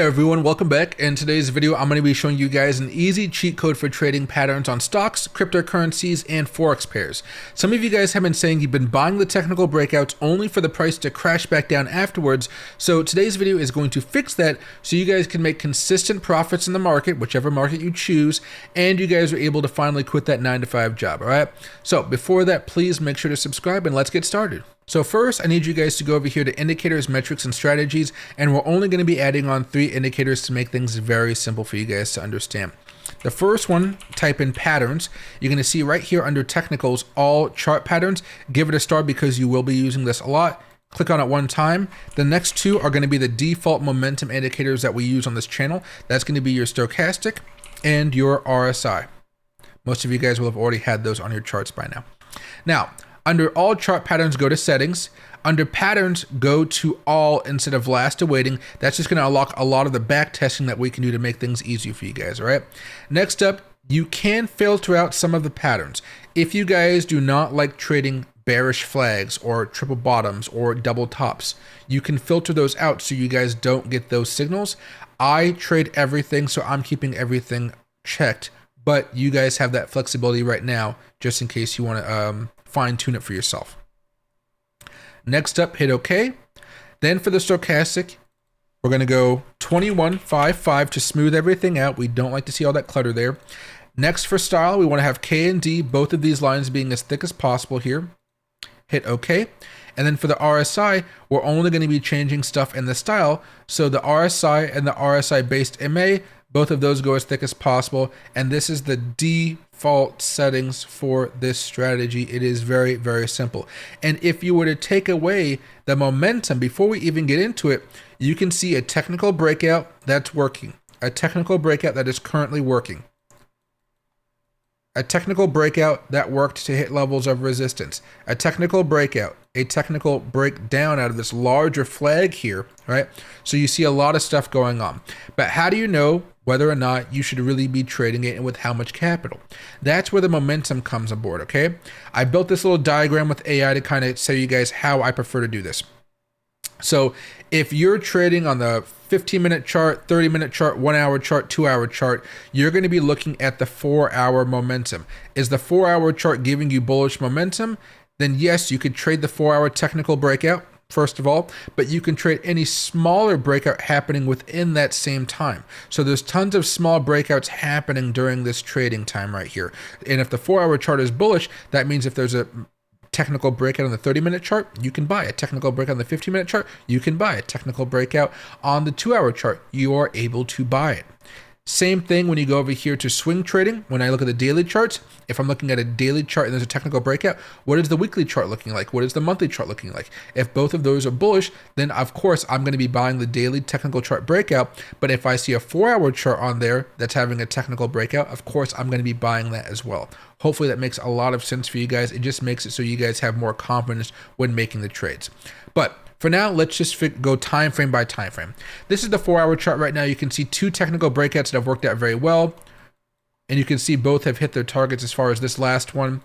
everyone, welcome back. In today's video, I'm going to be showing you guys an easy cheat code for trading patterns on stocks, cryptocurrencies, and forex pairs. Some of you guys have been saying you've been buying the technical breakouts only for the price to crash back down afterwards. So today's video is going to fix that so you guys can make consistent profits in the market, whichever market you choose, and you guys are able to finally quit that 9-to-5 job, all right? So before that, please make sure to subscribe and let's get started. So first, I need you guys to go over here to indicators, metrics, and strategies, and we're only going to be adding on 3 indicators to make things very simple for you guys to understand. The first one, type in patterns. You're going to see right here under technicals, all chart patterns. Give it a star because you will be using this a lot. Click on it one time. The next 2 are going to be the default momentum indicators that we use on this channel. That's going to be your Stochastic and your RSI. Most of you guys will have already had those on your charts by now. Now, under all chart patterns, go to settings. Under patterns, go to all instead of last awaiting. That's just going to unlock a lot of the back testing that we can do to make things easier for you guys, all right? Next up, you can filter out some of the patterns. If you guys do not like trading bearish flags or triple bottoms or double tops, you can filter those out so you guys don't get those signals. I trade everything, so I'm keeping everything checked, but you guys have that flexibility right now just in case you want to fine tune it for yourself. Next up, hit OK. Then for the Stochastic, we're going to go 2155 to smooth everything out. We don't like to see all that clutter there. Next for style, we want to have K and D, both of these lines being as thick as possible here. Hit OK. And then for the RSI, we're only going to be changing stuff in the style. So the RSI and the RSI based MA, both of those go as thick as possible. And this is the default settings for this strategy. It is very, very simple. And if you were to take away the momentum before we even get into it, you can see a technical breakout that's working, a technical breakout that is currently working, a technical breakout that worked to hit levels of resistance, a technical breakout, a technical breakdown out of this larger flag here, right? So you see a lot of stuff going on. But how do you know whether or not you should really be trading it and with how much capital? That's where the momentum comes aboard, okay? I built this little diagram with AI to kind of show you guys how I prefer to do this. So if you're trading on the 15-minute chart, 30-minute chart, 1-hour chart, 2-hour chart, you're going to be looking at the 4-hour momentum. Is the 4-hour chart giving you bullish momentum? Then yes, you could trade the 4-hour technical breakout, first of all, but you can trade any smaller breakout happening within that same time. So there's tons of small breakouts happening during this trading time right here. And if the 4-hour chart is bullish, that means if there's a technical breakout on the 30-minute chart, you can buy a technical breakout on the 15-minute chart, you can buy a technical breakout on the 2-hour chart, you are able to buy it. Same thing when you go over here to swing trading. When I look at the daily charts, if I'm looking at a daily chart and there's a technical breakout, what is the weekly chart looking like? What is the monthly chart looking like? If both of those are bullish, then of course I'm going to be buying the daily technical chart breakout. But if I see a 4-hour chart on there that's having a technical breakout, of course I'm going to be buying that as well. Hopefully that makes a lot of sense for you guys. It just makes it so you guys have more confidence when making the trades. But for now, let's just go time frame by time frame. This is the 4-hour chart right now. You can see 2 technical breakouts that have worked out very well. And you can see both have hit their targets as far as this last one.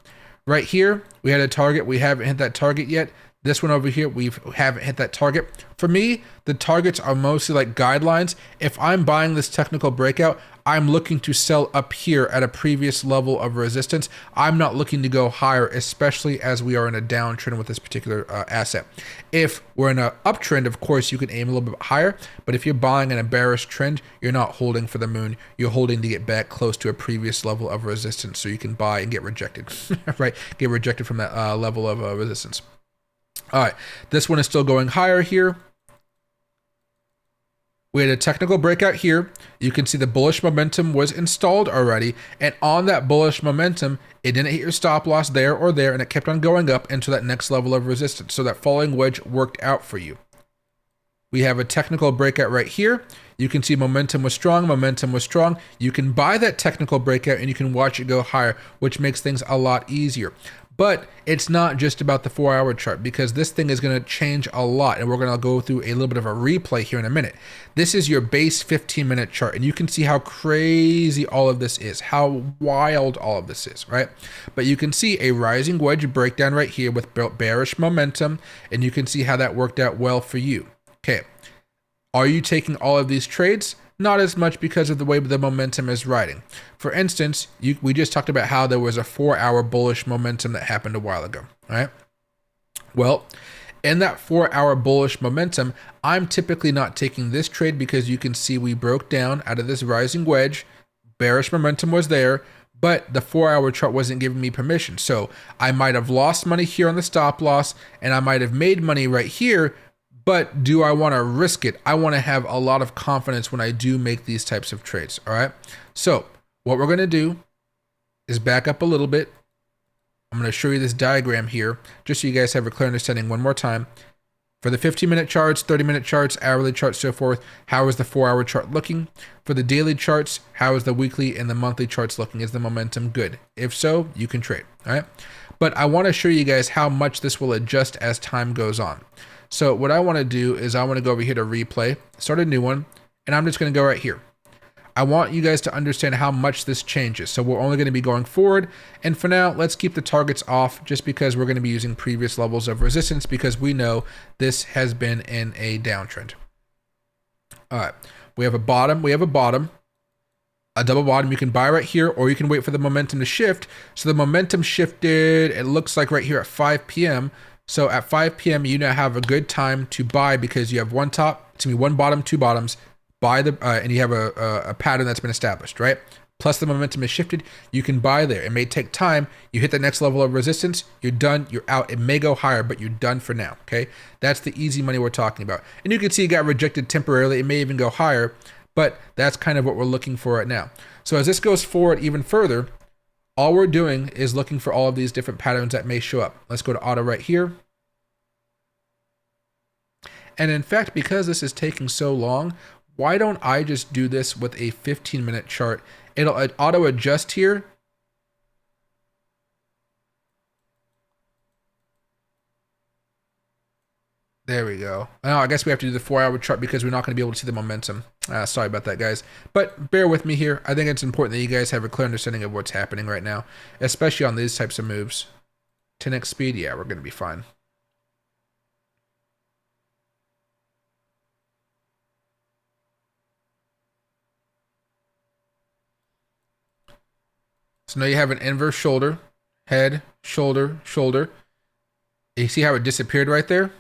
Right here, we had a target. We haven't hit that target yet. This one over here, we haven't hit that target. For me, the targets are mostly like guidelines. If I'm buying this technical breakout, I'm looking to sell up here at a previous level of resistance. I'm not looking to go higher, especially as we are in a downtrend with this particular asset. If we're in an uptrend, of course, you can aim a little bit higher. But if you're buying in a bearish trend, you're not holding for the moon. You're holding to get back close to a previous level of resistance so you can buy and get rejected, right? Get rejected from that level of resistance. All right, this one is still going higher here. We had a technical breakout here. You can see the bullish momentum was installed already. And on that bullish momentum, it didn't hit your stop loss there or there, and it kept on going up into that next level of resistance. So that falling wedge worked out for you. We have a technical breakout right here. You can see momentum was strong, momentum was strong. You can buy that technical breakout and you can watch it go higher, which makes things a lot easier. But it's not just about the 4-hour chart because this thing is going to change a lot, and we're going to go through a little bit of a replay here in a minute. This is your base 15-minute chart, and you can see how crazy all of this is, how wild all of this is, right? But you can see a rising wedge breakdown right here with bearish momentum, and you can see how that worked out well for you. Okay. Are you taking all of these trades? Not as much because of the way the momentum is riding. For instance, we just talked about how there was a 4-hour bullish momentum that happened a while ago, right? Well, in that 4-hour bullish momentum, I'm typically not taking this trade because you can see we broke down out of this rising wedge. Bearish momentum was there, but the 4-hour chart wasn't giving me permission. So I might have lost money here on the stop loss, and I might have made money right here, but do I want to risk it? I want to have a lot of confidence when I do make these types of trades, all right? So what we're going to do is back up a little bit. I'm going to show you this diagram here, just so you guys have a clear understanding one more time. For the 15-minute charts, 30-minute charts, hourly charts, so forth, how is the 4-hour chart looking? For the daily charts, how is the weekly and the monthly charts looking? Is the momentum good? If so, you can trade, all right? But I want to show you guys how much this will adjust as time goes on. So what I want to do is I want to go over here to replay, start a new one, and I'm just going to go right here. I want you guys to understand how much this changes. So we're only going to be going forward. And for now, let's keep the targets off just because we're going to be using previous levels of resistance because we know this has been in a downtrend. All right, we have a bottom, a double bottom. You can buy right here, or you can wait for the momentum to shift. So the momentum shifted, it looks like right here at 5 p.m. So at 5 p.m., you now have a good time to buy because you have one bottom, two bottoms, buy and you have a pattern that's been established, right? Plus the momentum is shifted, you can buy there. It may take time. You hit the next level of resistance, you're done, you're out. It may go higher, but you're done for now, okay? That's the easy money we're talking about. And you can see it got rejected temporarily. It may even go higher, but that's kind of what we're looking for right now. So as this goes forward even further, all we're doing is looking for all of these different patterns that may show up. Let's go to auto right here. And in fact, because this is taking so long, why don't I just do this with a 15-minute chart? It'll auto adjust here. There we go. Now I guess we have to do the 4-hour chart because we're not going to be able to see the momentum. Sorry about that, guys. But bear with me here. I think it's important that you guys have a clear understanding of what's happening right now, especially on these types of moves. 10x speed, yeah, we're going to be fine. So now you have an inverse shoulder, head, shoulder, shoulder. You see how it disappeared right there?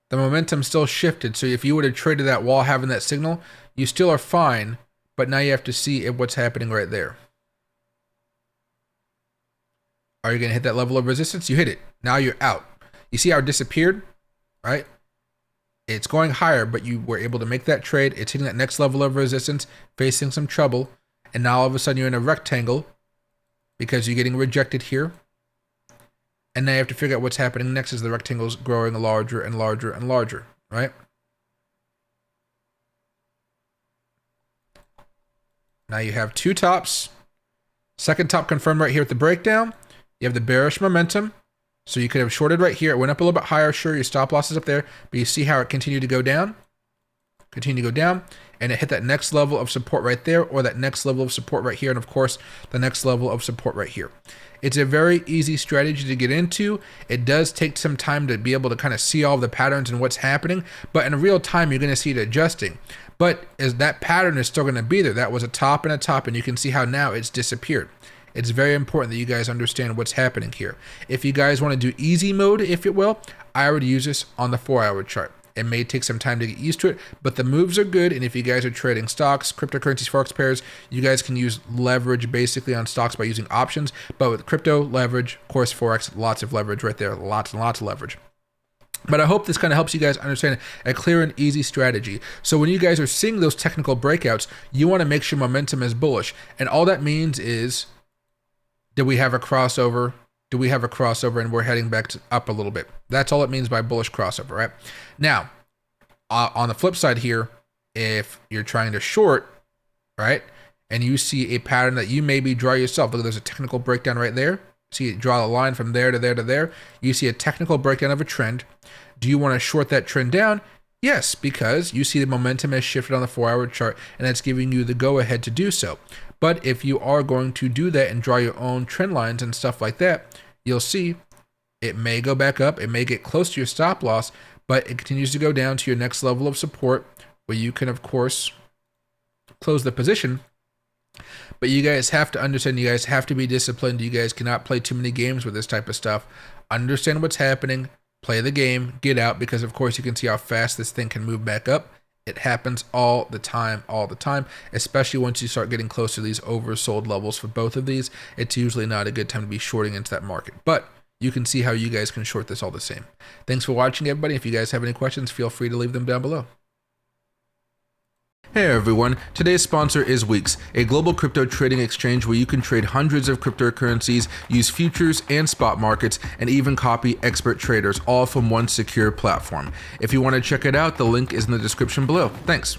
The momentum still shifted. So if you would have traded that while having that signal, you still are fine, but now you have to see what's happening right there. Are you going to hit that level of resistance? You hit it. Now you're out. You see how it disappeared, right? It's going higher, but you were able to make that trade. It's hitting that next level of resistance, facing some trouble. And now all of a sudden you're in a rectangle because you're getting rejected here. And now you have to figure out what's happening next as the rectangle's growing larger and larger and larger, right? Now you have two tops. Second top confirmed right here at the breakdown. You have the bearish momentum. So you could have shorted right here. It went up a little bit higher. Sure, your stop loss is up there. But you see how it continued to go down? Continue to go down. And it hit that next level of support right there, or that next level of support right here, and of course the next level of support right here. It's a very easy strategy to get into. It does take some time to be able to kind of see all of the patterns and what's happening, but in real time you're going to see it adjusting. But as that pattern is still going to be there, that was a top, and you can see how now it's disappeared. It's very important that you guys understand what's happening here. If you guys want to do easy mode, if you will, I would use this on the 4-hour chart. It may take some time to get used to it, but the moves are good. And if you guys are trading stocks, cryptocurrencies, forex pairs, you guys can use leverage basically on stocks by using options. But with crypto, leverage, of course, forex, lots of leverage right there, lots and lots of leverage. But I hope this kind of helps you guys understand a clear and easy strategy. So when you guys are seeing those technical breakouts, you want to make sure momentum is bullish. And all that means is, did we have a crossover? Do we have a crossover and we're heading back up a little bit? That's all it means by bullish crossover, right? Now, on the flip side here, if you're trying to short, right, and you see a pattern that you maybe draw yourself, look, there's a technical breakdown right there. See, draw a line from there to there to there. You see a technical breakdown of a trend. Do you want to short that trend down? Yes, because you see the momentum has shifted on the 4-hour chart, and that's giving you the go-ahead to do so. But if you are going to do that and draw your own trend lines and stuff like that, you'll see it may go back up. It may get close to your stop loss, but it continues to go down to your next level of support where you can, of course, close the position. But you guys have to understand, you guys have to be disciplined. You guys cannot play too many games with this type of stuff. Understand what's happening, play the game, get out, because of course you can see how fast this thing can move back up. It happens all the time, especially once you start getting close to these oversold levels for both of these. It's usually not a good time to be shorting into that market, but you can see how you guys can short this all the same. Thanks for watching, everybody. If you guys have any questions, feel free to leave them down below. Hey everyone, today's sponsor is Weeks, a global crypto trading exchange where you can trade hundreds of cryptocurrencies, use futures and spot markets, and even copy expert traders, all from one secure platform. If you want to check it out, the link is in the description below. Thanks.